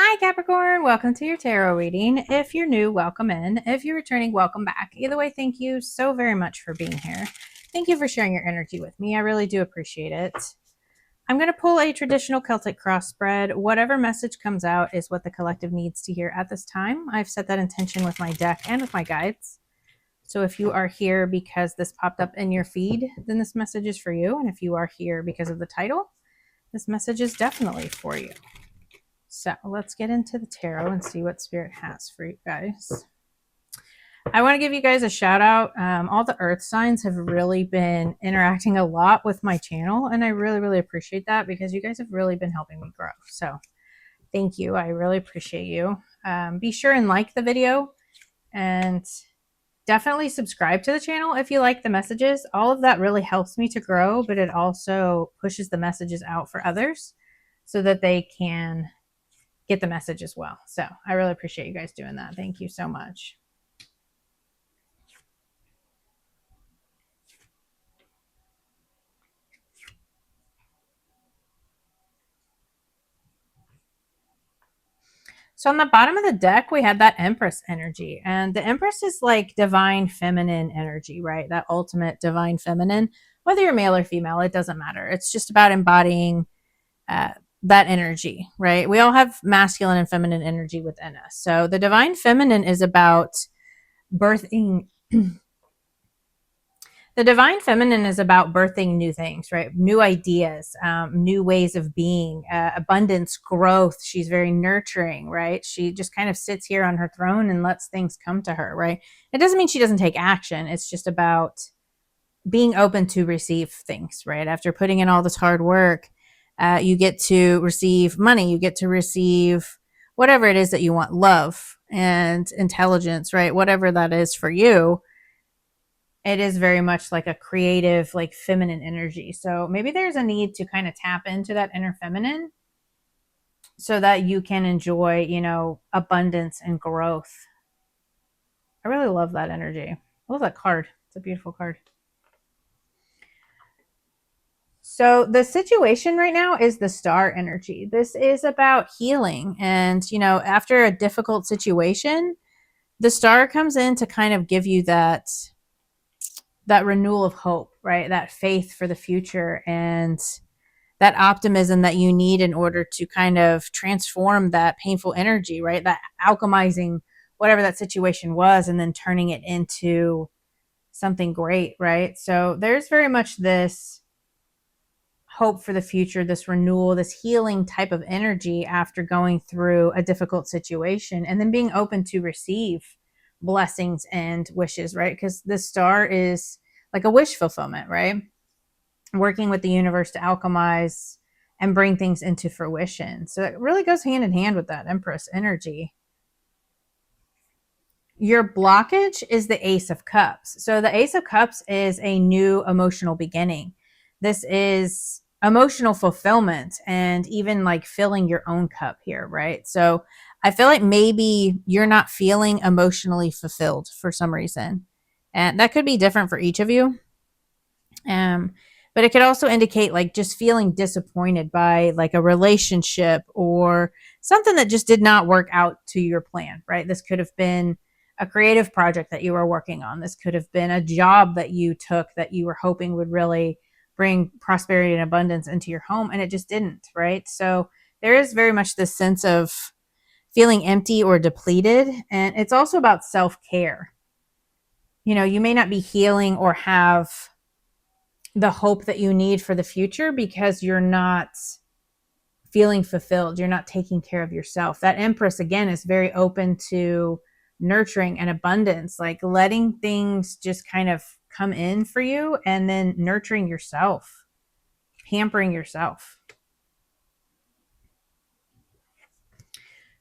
Hi Capricorn, welcome to your tarot reading. If you're new, welcome in. If you're returning, welcome back. Either way, thank you so very much for being here. Thank you for sharing your energy with me. I really do appreciate it. I'm going to pull a traditional Celtic cross spread. Whatever message comes out is what the collective needs to hear at this time. I've set that intention with my deck and with my guides. So if you are here because this popped up in your feed, then this message is for you. And if you are here because of the title, this message is definitely for you. So let's get into the tarot and see what Spirit has for you guys. I want to give you guys a shout out. All the earth signs have really been interacting a lot with my channel, and I really, really appreciate that because you guys have really been helping me grow. So thank you. I really appreciate you. Be sure and like the video and definitely subscribe to the channel if you like the messages. All of that really helps me to grow, but it also pushes the messages out for others so that they can get the message as well. So I really appreciate you guys doing that. Thank you so much. So on the bottom of the deck, we had that Empress energy. And the Empress is like divine feminine energy, right? That ultimate divine feminine. Whether you're male or female, it doesn't matter. It's just about embodying that energy, right? We all have masculine and feminine energy within us. So the divine feminine is about birthing. The divine feminine is about birthing new things, right? New ideas, new ways of being, abundance, growth. She's very nurturing, right? She just kind of sits here on her throne and lets things come to her, right? It doesn't mean she doesn't take action. It's just about being open to receive things, right? After putting in all this hard work, you get to receive money. You get to receive whatever it is that you want, love and intelligence, right? Whatever that is for you. It is very much like a creative, like feminine energy. So maybe there's a need to kind of tap into that inner feminine so that you can enjoy, abundance and growth. I really love that energy. I love that card. It's a beautiful card. So the situation right now is the star energy. This is about healing. And, after a difficult situation, the star comes in to kind of give you that renewal of hope, right? That faith for the future and that optimism that you need in order to kind of transform that painful energy, right? That alchemizing whatever that situation was and then turning it into something great, right? So there's very much this hope for the future, this renewal, this healing type of energy after going through a difficult situation and then being open to receive blessings and wishes, right? Because the star is like a wish fulfillment, right? Working with the universe to alchemize and bring things into fruition. So it really goes hand in hand with that Empress energy. Your blockage is the Ace of Cups. So the Ace of Cups is a new emotional beginning. This is emotional fulfillment and even like filling your own cup here, right? So I feel like maybe you're not feeling emotionally fulfilled for some reason. And that could be different for each of you. But it could also indicate like just feeling disappointed by like a relationship or something that just did not work out to your plan, right? This could have been a creative project that you were working on. This could have been a job that you took that you were hoping would really bring prosperity and abundance into your home, and it just didn't, right? So there is very much this sense of feeling empty or depleted, and it's also about self-care. You may not be healing or have the hope that you need for the future because you're not feeling fulfilled. You're not taking care of yourself. That Empress, again, is very open to nurturing and abundance, like letting things just kind of come in for you and then nurturing yourself, pampering yourself.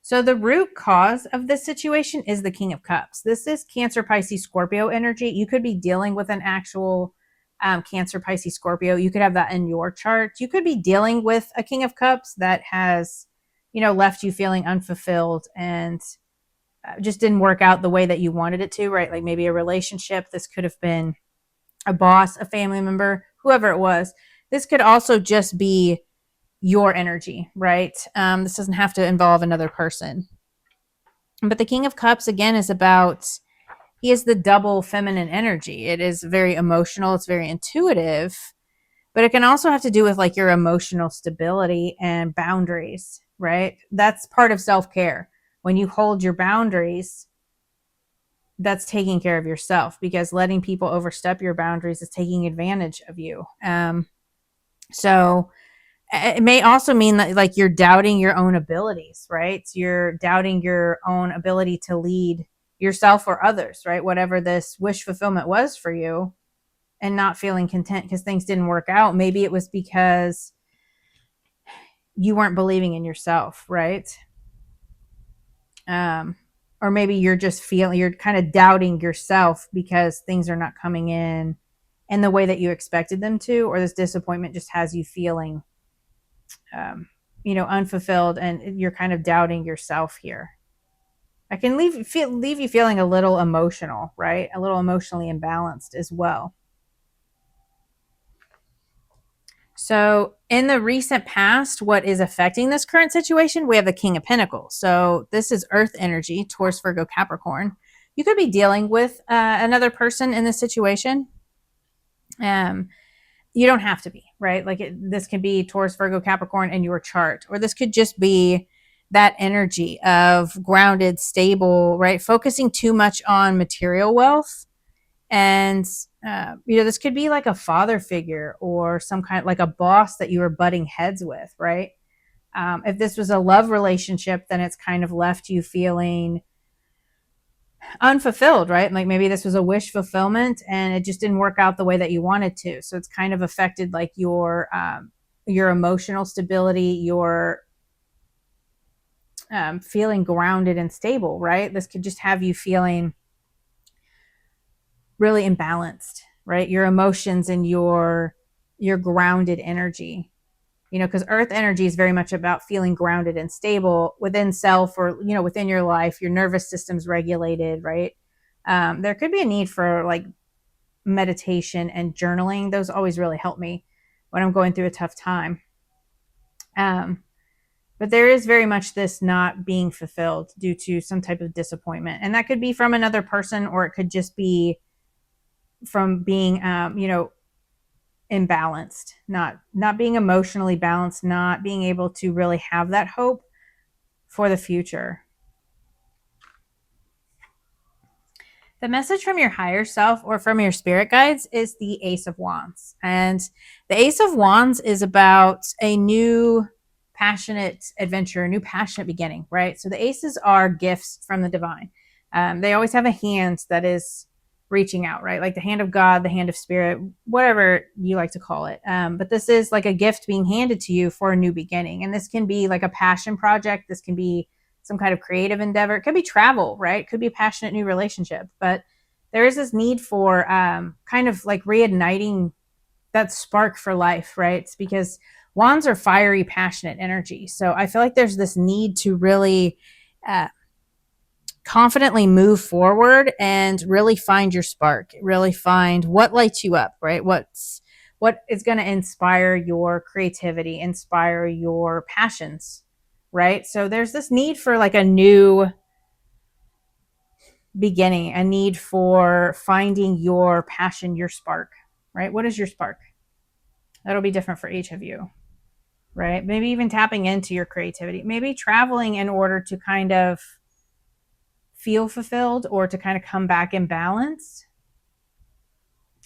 So the root cause of this situation is the King of Cups. This is Cancer, Pisces, Scorpio energy. You could be dealing with an actual Cancer, Pisces, Scorpio. You could have that in your chart. You could be dealing with a King of Cups that has, left you feeling unfulfilled and just didn't work out the way that you wanted it to, right? Like maybe a relationship. This could have been a boss, a family member, whoever it was. This could also just be your energy, right? This doesn't have to involve another person. But the King of Cups, again, is about, he is the double feminine energy. It is very emotional, it's very intuitive, but it can also have to do with like your emotional stability and boundaries, right? That's part of self-care. When you hold your boundaries, that's taking care of yourself, because letting people overstep your boundaries is taking advantage of you. So it may also mean that like you're doubting your own abilities, right? You're doubting your own ability to lead yourself or others, right? Whatever this wish fulfillment was for you, and not feeling content because things didn't work out. Maybe it was because you weren't believing in yourself, right? Um, or maybe you're just feeling, you're kind of doubting yourself because things are not coming in the way that you expected them to, or this disappointment just has you feeling, unfulfilled, and you're kind of doubting yourself here. I can leave you feeling a little emotional, right? A little emotionally imbalanced as well. So, in the recent past, what is affecting this current situation? We have the King of Pentacles. So, this is Earth energy, Taurus, Virgo, Capricorn. You could be dealing with another person in this situation. You don't have to be, right? Like this could be Taurus, Virgo, Capricorn in your chart, or this could just be that energy of grounded, stable, right? Focusing too much on material wealth. And, this could be like a father figure or some kind, like a boss that you were butting heads with, right? If this was a love relationship, then it's kind of left you feeling unfulfilled, right? Like maybe this was a wish fulfillment and it just didn't work out the way that you wanted to. So it's kind of affected like your emotional stability, your feeling grounded and stable, right? This could just have you feeling really imbalanced, right? Your emotions and your grounded energy. Because earth energy is very much about feeling grounded and stable within self, or, within your life. Your nervous system's regulated, right? There could be a need for like meditation and journaling. Those always really help me when I'm going through a tough time. But there is very much this not being fulfilled due to some type of disappointment. And that could be from another person, or it could just be from being, imbalanced, not being emotionally balanced, not being able to really have that hope for the future. The message from your higher self or from your spirit guides is the Ace of Wands. And the Ace of Wands is about a new passionate adventure, a new passionate beginning, right? So the aces are gifts from the divine. They always have a hand that is reaching out, right? Like the hand of God, the hand of spirit, whatever you like to call it. But this is like a gift being handed to you for a new beginning. And this can be like a passion project. This can be some kind of creative endeavor. It could be travel, right? It could be a passionate new relationship. But there is this need for kind of like reigniting that spark for life, right? It's because wands are fiery, passionate energy. So I feel like there's this need to really confidently move forward and really find your spark, really find what lights you up, right? What is going to inspire your creativity, inspire your passions, right? So there's this need for like a new beginning, a need for finding your passion, your spark, right? What is your spark? That'll be different for each of you, right? Maybe even tapping into your creativity, maybe traveling in order to kind of feel fulfilled, or to kind of come back in balance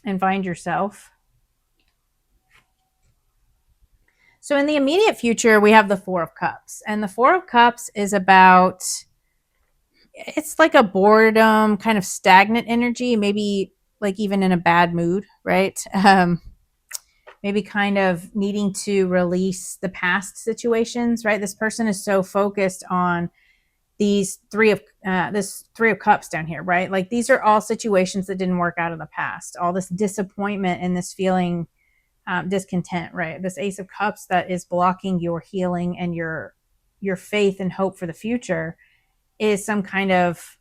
and find yourself. So in the immediate future, we have the Four of Cups. And the Four of Cups is about, it's like a boredom, kind of stagnant energy, maybe like even in a bad mood, right? Maybe kind of needing to release the past situations, right? This person is so focused on these this Three of Cups down here, right? Like these are all situations that didn't work out in the past. All this disappointment and this feeling discontent, right? This Ace of Cups that is blocking your healing and your faith and hope for the future is some kind of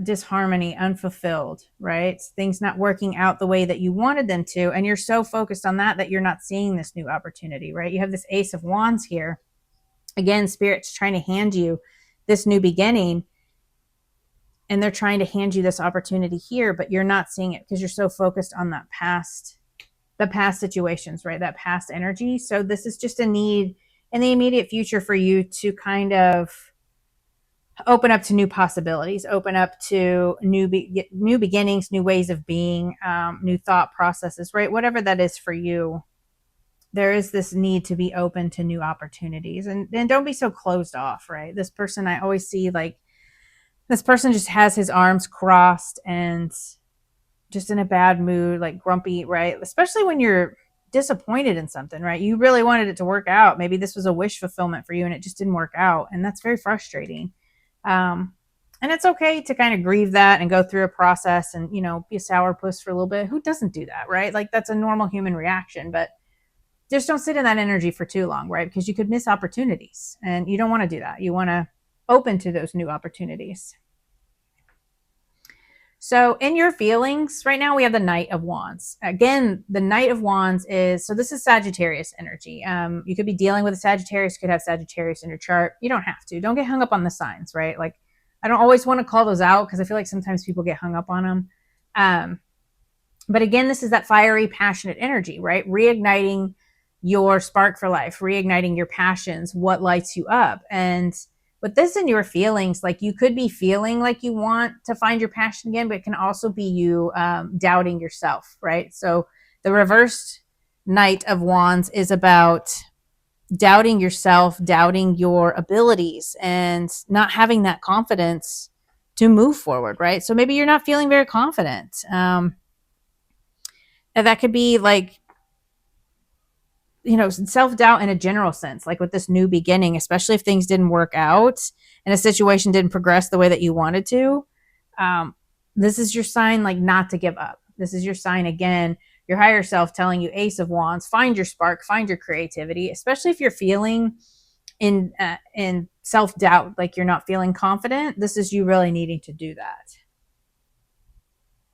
disharmony, unfulfilled, right? Things not working out the way that you wanted them to. And you're so focused on that you're not seeing this new opportunity, right? You have this Ace of Wands here. Again, Spirit's trying to hand you this new beginning, and they're trying to hand you this opportunity here, but you're not seeing it because you're so focused on that the past situations, right? That past energy. So this is just a need in the immediate future for you to kind of open up to new possibilities, open up to new beginnings, new ways of being, new thought processes, right? Whatever that is for you, there is this need to be open to new opportunities, and don't be so closed off, right? This person, I always see like this person just has his arms crossed and just in a bad mood, like grumpy, right? Especially when you're disappointed in something, right? You really wanted it to work out. Maybe this was a wish fulfillment for you and it just didn't work out. And that's very frustrating. And it's okay to kind of grieve that and go through a process and, be a sourpuss for a little bit. Who doesn't do that, right? Like that's a normal human reaction, but just don't sit in that energy for too long, right? Because you could miss opportunities and you don't want to do that. You want to open to those new opportunities. So in your feelings, right now we have the Knight of Wands. Again, the Knight of Wands so this is Sagittarius energy. You could be dealing with a Sagittarius, could have Sagittarius in your chart. You don't have to. Don't get hung up on the signs, right? Like I don't always want to call those out because I feel like sometimes people get hung up on them. But again, this is that fiery, passionate energy, right? Reigniting your spark for life, reigniting your passions, what lights you up. And with this in your feelings, like you could be feeling like you want to find your passion again, but it can also be you doubting yourself, right? So the reversed Knight of Wands is about doubting yourself, doubting your abilities, and not having that confidence to move forward, right? So maybe you're not feeling very confident. And that could be like, self-doubt in a general sense, like with this new beginning, especially if things didn't work out and a situation didn't progress the way that you wanted to. This is your sign, like not to give up. This is your sign, again, your higher self telling you, Ace of Wands, find your spark, find your creativity, especially if you're feeling in self-doubt, like you're not feeling confident. This is you really needing to do that.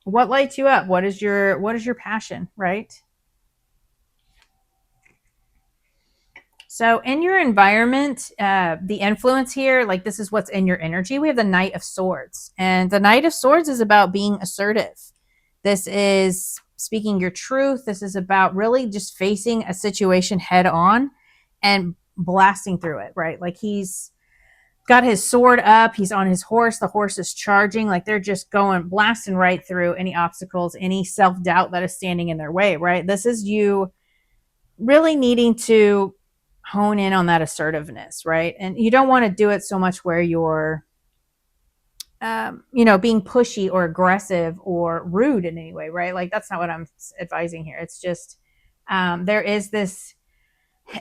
What lights you up? What is your passion, right? So in your environment, the influence here, like this is what's in your energy. We have the Knight of Swords. And the Knight of Swords is about being assertive. This is speaking your truth. This is about really just facing a situation head on and blasting through it, right? Like he's got his sword up. He's on his horse. The horse is charging. Like they're just blasting right through any obstacles, any self-doubt that is standing in their way, right? This is you really needing to hone in on that assertiveness, right? And you don't want to do it so much where you're, being pushy or aggressive or rude in any way, right? Like that's not what I'm advising here. It's just there is this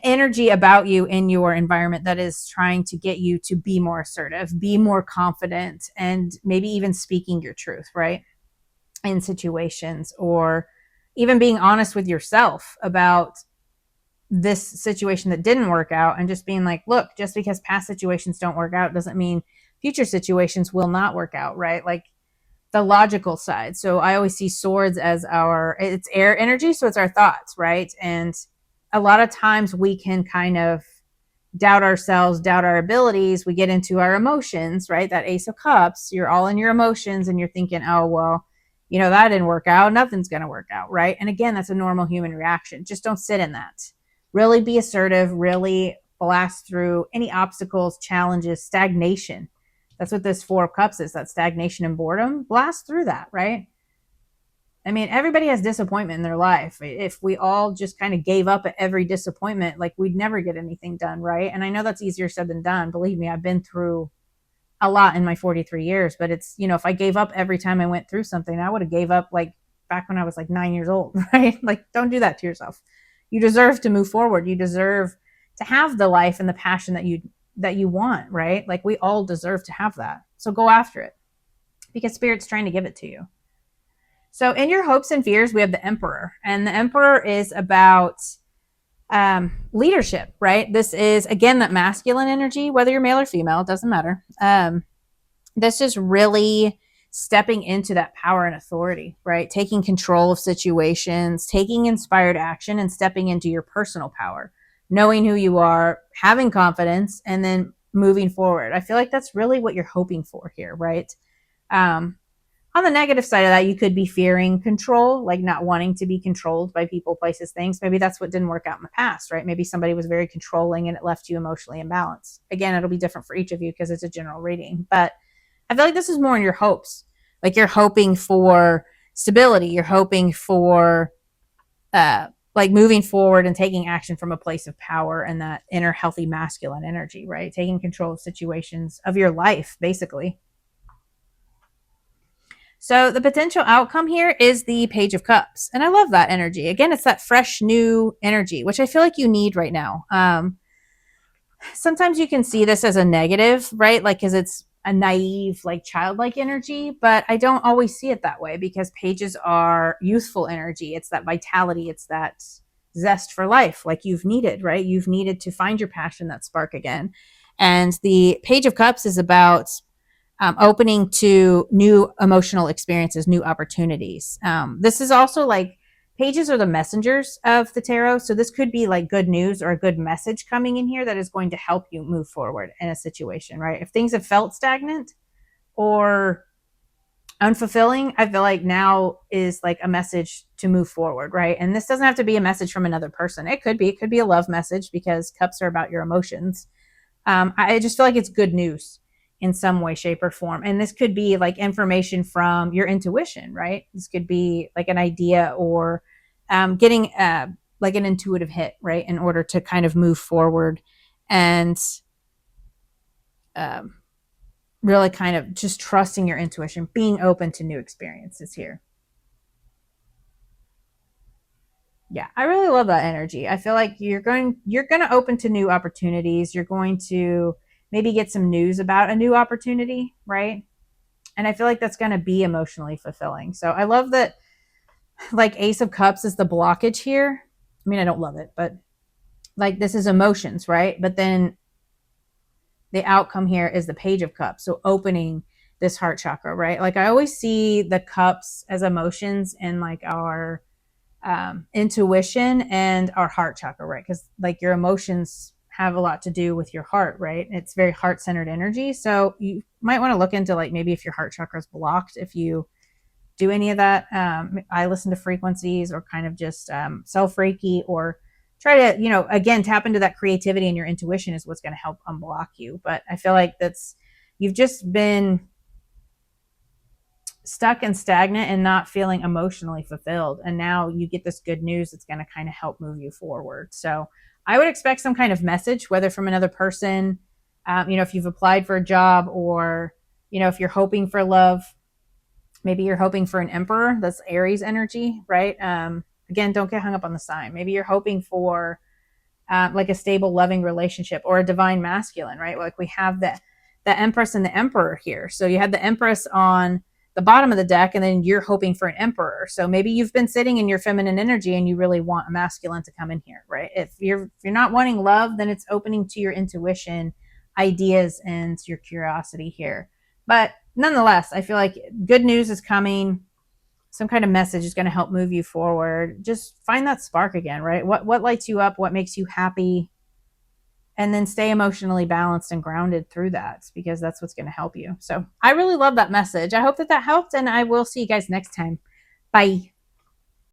energy about you in your environment that is trying to get you to be more assertive, be more confident, and maybe even speaking your truth, right? In situations, or even being honest with yourself about this situation that didn't work out, and just being like, look, just because past situations don't work out doesn't mean future situations will not work out, right? Like the logical side. So I always see swords as it's air energy, so it's our thoughts, right? And a lot of times we can kind of doubt ourselves, doubt our abilities. We get into our emotions, right? That Ace of Cups, you're all in your emotions and you're thinking, oh, well, that didn't work out. Nothing's going to work out, right? And again, that's a normal human reaction. Just don't sit in that. Really be assertive, really blast through any obstacles, challenges, stagnation. That's what this Four of Cups is, that stagnation and boredom. Blast through that, right? I mean, everybody has disappointment in their life. If we all just kind of gave up at every disappointment, like we'd never get anything done, right? And I know that's easier said than done. Believe me, I've been through a lot in my 43 years, but it's, if I gave up every time I went through something, I would have gave up like back when I was like 9 years old, right? Like don't do that to yourself. You deserve to move forward. You deserve to have the life and the passion that you want, right? Like we all deserve to have that. So go after it because Spirit's trying to give it to you. So in your hopes and fears, we have the Emperor, and the Emperor is about leadership, right? This is, again, that masculine energy, whether you're male or female, it doesn't matter. This is really stepping into that power and authority, right? Taking control of situations, taking inspired action, and stepping into your personal power, knowing who you are, having confidence, and then moving forward. I feel like that's really what you're hoping for here, right? On the negative side of that, you could be fearing control, like not wanting to be controlled by people, places, things. Maybe that's what didn't work out in the past, right? Maybe somebody was very controlling and it left you emotionally imbalanced. Again, it'll be different for each of you because it's a general reading. But I feel like this is more in your hopes. Like you're hoping for stability. You're hoping for like moving forward and taking action from a place of power and that inner healthy masculine energy, right? Taking control of situations of your life, basically. So the potential outcome here is the Page of Cups. And I love that energy. Again, it's that fresh, new energy, which I feel like you need right now. Sometimes you can see this as a negative, right? Like, because it's a naive, like childlike energy, but I don't always see it that way because pages are youthful energy. It's that vitality. It's that zest for life, like you've needed, right? You've needed to find your passion, that spark again. And the Page of Cups is about opening to new emotional experiences, new opportunities. This is also like pages are the messengers of the tarot. So this could be like good news or a good message coming in here that is going to help you move forward in a situation, right? If things have felt stagnant or unfulfilling, I feel like now is like a message to move forward, right? And this doesn't have to be a message from another person. It could be a love message because cups are about your emotions. I just feel like it's good news in some way, shape, or form. And this could be like information from your intuition, right? This could be like an idea or getting like an intuitive hit, right? In order to kind of move forward and really kind of just trusting your intuition, being open to new experiences here. Yeah, I really love that energy. I feel like you're going to open to new opportunities. You're going to maybe get some news about a new opportunity, right? And I feel like that's going to be emotionally fulfilling. So I love that like Ace of Cups is the blockage here. I mean, I don't love it, but like this is emotions, right? But then the outcome here is the Page of Cups. So opening this heart chakra, right? Like I always see the cups as emotions and like our intuition and our heart chakra, right? Because like your emotions have a lot to do with your heart, right? It's very heart-centered energy. So you might want to look into like maybe if your heart chakra is blocked, if you do any of that. I listen to frequencies or kind of just self-reiki or try to, again, tap into that creativity and your intuition is what's going to help unblock you. But I feel like you've just been stuck and stagnant and not feeling emotionally fulfilled. And now you get this good news that's going to kind of help move you forward. So I would expect some kind of message, whether from another person, if you've applied for a job or, if you're hoping for love, maybe you're hoping for an emperor. That's Aries energy, right? Again, don't get hung up on the sign. Maybe you're hoping for like a stable, loving relationship or a divine masculine, right? Like we have the Empress and the Emperor here. So you had the Empress on the bottom of the deck, and then you're hoping for an Emperor. So maybe you've been sitting in your feminine energy and you really want a masculine to come in here, right? If you're not wanting love, then it's opening to your intuition, ideas, and your curiosity here. But nonetheless, I feel like good news is coming. Some kind of message is going to help move you forward. Just find that spark again, right? What lights you up? What makes you happy? And then stay emotionally balanced and grounded through that because that's what's going to help you. So I really love that message. I hope that helped, and I will see you guys next time. Bye.